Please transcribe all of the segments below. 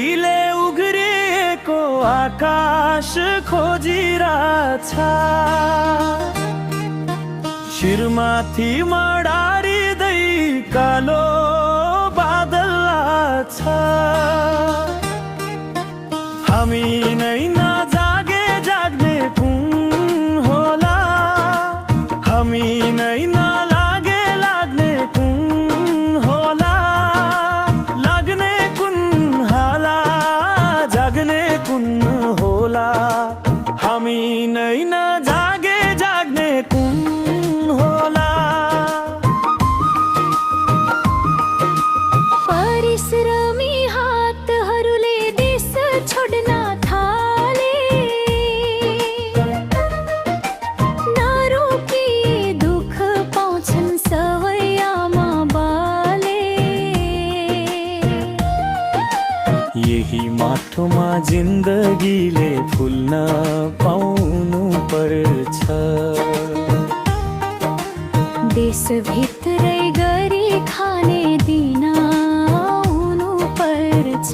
जिन्दगीले उघरिएको आकाश खोजिरहेछ शिरमाथि मडारिँदै कालो बादल आछ हामी नै नजागे जाग्ने कुन होला हामी नै नलागे लाग्ने कुन होला लाग्ने कुन होला जाग्ने कुन होला हामी नै नजागे जाग्ने कुन होला परिश्रमी हातहरूले देश छोड्न थाले नरोकी दुःख पाउँछन् सबै आमा बाले यही माटोमा जिन्दगीले फुल्न पाउनु पर्छ देशभित्रै गरी खाने दिन आउनु पर्छ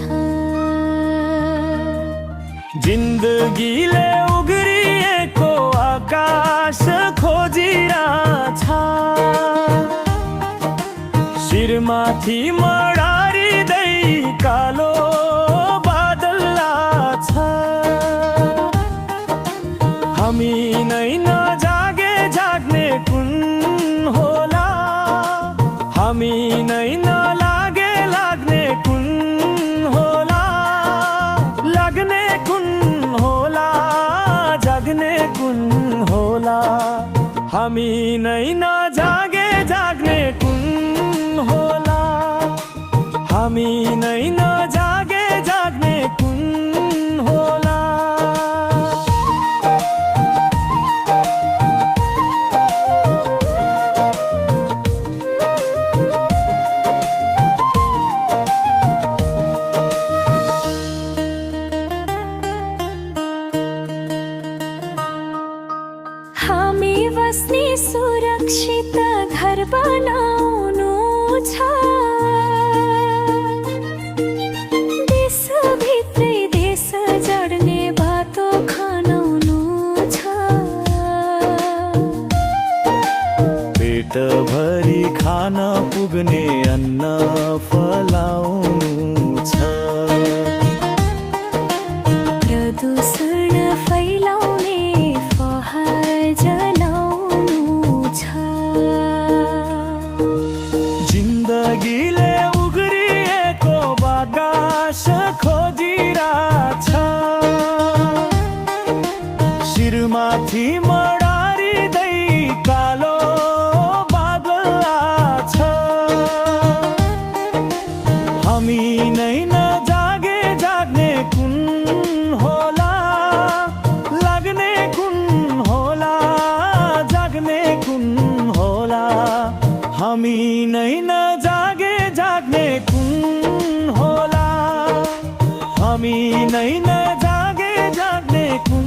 जिन्दगीले उघरिएको आकाश खोजिरहेछ शिरमाथि मडारिँदै कालो बादल आछ हामी नै नजागे जाग्ने कुन होला हामी नै नलागे लाग्ने कुन होला लाग्ने कुन होला जाग्ने कुन होला हामी नै नजागे जाग्ने कुन होला हामी नै नजागे जाग्ने कुन होला हामी बस्ने सुरक्षित घर बनाउनु छ देशभित्रै देश जड्ने बाटो खनाउनु छ पेटभरि खान पुग्ने अन्न फलाउनु छ प्रदूषण फैलाउने फोहोर जलाउनु छ जिन्दगीले उघरिएको आकाश खोजिरहेछ शिरमाथि मडारिँदै कालो बादल आछ हामी नै नजागे जाग्ने कुन होला लाग्ने कुन होला जाग्ने कुन होला हामी नै नजागे जाग्ने कुन होला हामी नै नजागे जाग्ने कुन